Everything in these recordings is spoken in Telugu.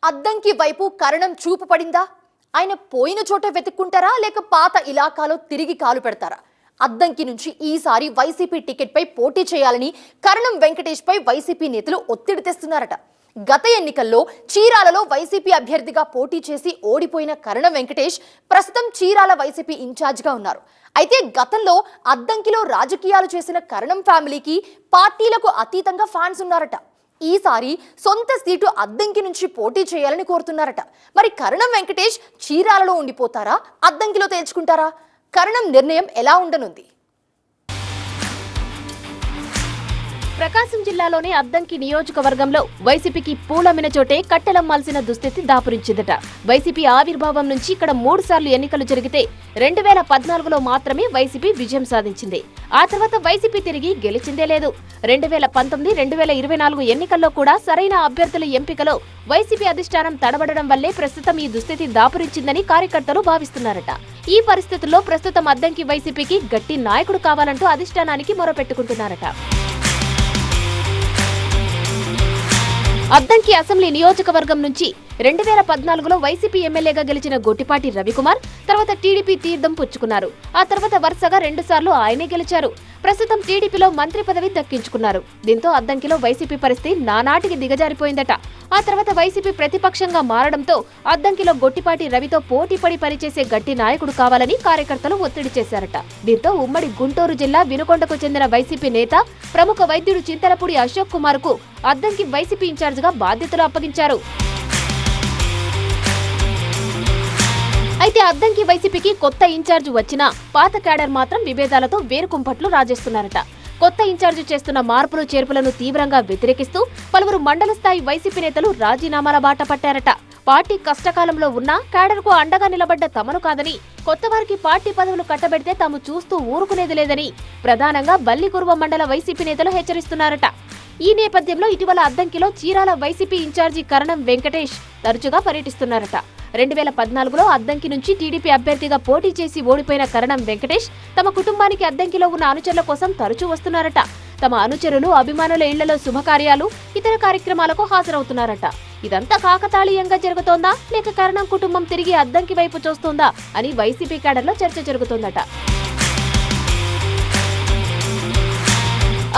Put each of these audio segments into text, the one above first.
అద్దంకి వైపు కరణం చూపు పడిందా? ఆయన పోయిన చోట వెతుక్కుంటారా లేక పాత ఇలాకాలో తిరిగి కాలు పెడతారా? అద్దంకి నుంచి ఈసారి వైసీపీ టికెట్ పై పోటీ చేయాలని కరణం వెంకటేష్ పై వైసీపీ నేతలు ఒత్తిడి తెస్తున్నారట. గత ఎన్నికల్లో చీరాలలో వైసీపీ అభ్యర్థిగా పోటీ చేసి ఓడిపోయిన కరణం వెంకటేష్ ప్రస్తుతం చీరాల వైసీపీ ఇన్ఛార్జిగా ఉన్నారు. అయితే గతంలో అద్దంకిలో రాజకీయాలు చేసిన కరణం ఫ్యామిలీకి పార్టీలకు అతీతంగా ఫ్యాన్స్ ఉన్నారట. ఈసారి సొంత సీటు అద్దంకి నుంచి పోటీ చేయాలని కోరుతున్నారట. మరి కరణం వెంకటేష్ చీరాలలో ఉండిపోతారా, అద్దంకిలో తేల్చుకుంటారా? కరణం నిర్ణయం ఎలా ఉండనుంది? ప్రకాశం జిల్లాలోని అద్దంకి నియోజకవర్గంలో వైసీపీకి పూలమ్మిన చోటే కట్టెలమ్మాల్సిన దుస్థితి దాపురించిందట. వైసీపీ ఆవిర్భావం నుంచి ఇక్కడ 3 సార్లు ఎన్నికలు జరిగితే 2014లో మాత్రమే వైసీపీ విజయం సాధించింది. ఆ తర్వాత వైసీపీ తిరిగి గెలిచిందే లేదు. 2019, 2024 ఎన్నికల్లో కూడా సరైన అభ్యర్థుల ఎంపికలో వైసీపీ అధిష్టానం తడబడడం వల్లే ప్రస్తుతం ఈ దుస్థితి దాపురించిందని కార్యకర్తలు భావిస్తున్నారట. ఈ పరిస్థితుల్లో ప్రస్తుతం అద్దంకి వైసీపీకి గట్టి నాయకుడు కావాలంటూ అధిష్టానానికి మొరపెట్టుకుంటున్నారట. అద్దంకి అసెంబ్లీ నియోజకవర్గం నుంచి 2014లో వైసీపీ ఎమ్మెల్యేగా గెలిచిన గొట్టిపాటి రవికుమార్ తర్వాత టీడీపీ తీర్థం పుచ్చుకున్నారు. ఆ తర్వాత వరుసగా 2 సార్లు ఆయనే గెలిచారు. ప్రస్తుతం టీడీపీలో మంత్రి పదవి దక్కించుకున్నారు. దీంతో అద్దంకిలో వైసీపీ పరిస్థితి నానాటికి దిగజారిపోయిందట. ఆ తర్వాత వైసీపీ ప్రతిపక్షంగా మారడంతో అద్దంకిలో గొట్టిపాటి రవితో పోటీపడి పనిచేసే గట్టి నాయకుడు కావాలని కార్యకర్తలు ఒత్తిడి చేశారట. దీంతో ఉమ్మడి గుంటూరు జిల్లా వినుకొండకు చెందిన వైసీపీ నేత ప్రముఖ వైద్యుడు చింతలపూడి అశోక్ కుమార్ కు అద్దంకి వైసీపీ ఇన్ఛార్జిగా బాధ్యతలు అప్పగించారు. అయితే అద్దంకి వైసీపీకి కొత్త ఇన్ఛార్జ్ వచ్చినా పాత క్యాడర్ మాత్రం విభేదాలతో వేరుకుంపట్లు రాజేస్తున్నారట. కొత్త ఇన్ఛార్జ్ చేస్తున్న మార్పులు చేర్పులను తీవ్రంగా వ్యతిరేకిస్తూ పలువురు మండల స్థాయి వైసీపీ నేతలు రాజీనామాల బాట పట్టారట. పార్టీ కష్టకాలంలో ఉన్నా క్యాడర్కు అండగా నిలబడ్డ తమను కాదని, కొత్త వారికి పార్టీ పదవులు కట్టబెడితే తాము చూస్తూ ఊరుకునేది లేదని ప్రధానంగా బల్లికురువ మండల వైసీపీ నేతలు హెచ్చరిస్తున్నారట. ఈ నేపథ్యంలో ఇటీవల అద్దంకిలో చీరాల వైసీపీ ఇన్ఛార్జి కరణం వెంకటేష్ తరచుగా పర్యటిస్తున్నారట. 2014లో అద్దంకి నుంచి టీడీపీ అభ్యర్థిగా పోటీ చేసి ఓడిపోయిన కరణం వెంకటేష్ తమ కుటుంబానికి అద్దంకిలో ఉన్న అనుచరుల కోసం తరచూ వస్తున్నారట. తమ అనుచరులు, అభిమానుల ఇళ్లలో శుభకార్యాలు, ఇతర కార్యక్రమాలకు హాజరవుతున్నారట. ఇదంతా కాకతాళీయంగా జరుగుతోందా లేక కరణం కుటుంబం తిరిగి అద్దంకి వైపు చూస్తోందా అని వైసీపీ క్యాడర్లో చర్చ జరుగుతోందట.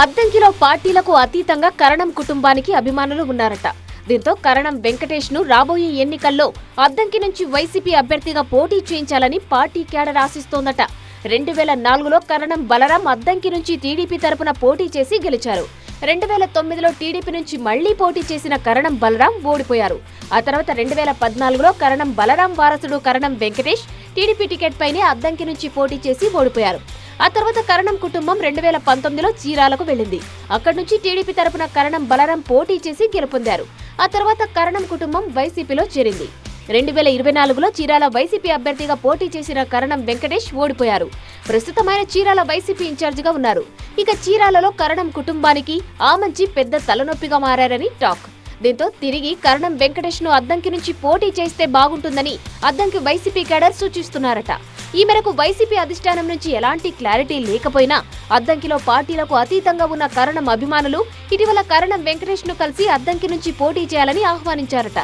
అద్దంకిలో పార్టీలకు అతీతంగా కరణం కుటుంబానికి అభిమానులు ఉన్నారట. దీంతో కరణం వెంకటేష్ ను రాబోయే ఎన్నికల్లో అద్దంకి నుంచి వైసీపీ అభ్యర్థిగా పోటీ చేయించాలని పార్టీ క్యాడర్ ఆశిస్తోందట. 2004లో కరణం బలరాం అద్దంకి నుంచి టీడీపీ తరపున పోటీ చేసి గెలిచారు. 2009లో టీడీపీ నుంచి మళ్లీ పోటీ చేసిన కరణం బలరాం ఓడిపోయారు. ఆ తర్వాత 2014లో కరణం బలరాం వారసుడు కరణం వెంకటేష్ టీడీపీ టికెట్ పైనే అద్దంకి నుంచి పోటీ చేసి ఓడిపోయారు. ఆ తర్వాత కరణం కుటుంబం 2019లో చీరాలకు వెళ్లింది. అక్కడి నుంచి టీడీపీ తరపున కరణం బలరాం పోటీ చేసి గెలుపొందారు. ఆ తర్వాత కరణం కుటుంబం వైసీపీలో చేరింది. 2024లో చీరాల వైసీపీ అభ్యర్థిగా పోటీ చేసిన కరణం వెంకటేష్ ఓడిపోయారు. ప్రస్తుతం ఆయన చీరాల వైసీపీ ఇన్ఛార్జిగా ఉన్నారు. ఇక చీరాలలో కరణం కుటుంబానికి ఆమంచి పెద్ద తలనొప్పిగా మారారని టాక్. దీంతో తిరిగి కరణం వెంకటేష్ ను అద్దంకి నుంచి పోటీ చేస్తే బాగుంటుందని అద్దంకి వైసీపీ క్యాడర్ సూచిస్తున్నారట. ఈ మేరకు వైసీపీ అధిష్టానం నుంచి ఎలాంటి క్లారిటీ లేకపోయినా అద్దంకిలో పార్టీలకు అతీతంగా ఉన్న కరణం అభిమానులు ఇటీవల కరణం వెంకటేష్ ను కలిసి అద్దంకి నుంచి పోటీ చేయాలని ఆహ్వానించారట.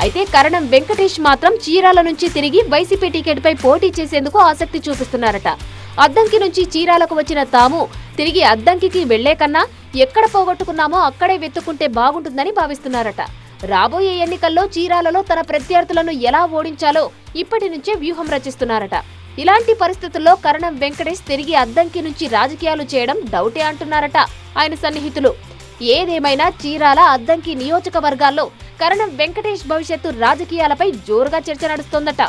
అయితే కరణం వెంకటేష్ మాత్రం చీరాల నుంచి తిరిగి వైసీపీ టికెట్ పై పోటీ చేసేందుకు ఆసక్తి చూపిస్తున్నారట. అద్దంకి నుంచి చీరాలకు వచ్చిన తాము తిరిగి అద్దంకి వెళ్లే కన్నా ఎక్కడ పోగొట్టుకున్నామో అక్కడే వెతుక్కుంటే బాగుంటుందని భావిస్తున్నారట. రాబోయే ఎన్నికల్లో చీరాలలో తన ప్రత్యర్థులను ఎలా ఓడించాలో ఇప్పటి నుంచే వ్యూహం రచిస్తున్నారట. ఇలాంటి పరిస్థితుల్లో కరణం వెంకటేష్ తిరిగి అద్దంకి నుంచి రాజకీయాలు చేయడం డౌటే అంటున్నారట ఆయన సన్నిహితులు. ఏదేమైనా చీరాల, అద్దంకి నియోజకవర్గాల్లో కరణం వెంకటేష్ భవిష్యత్తు రాజకీయాలపై జోరుగా చర్చ నడుస్తోందట.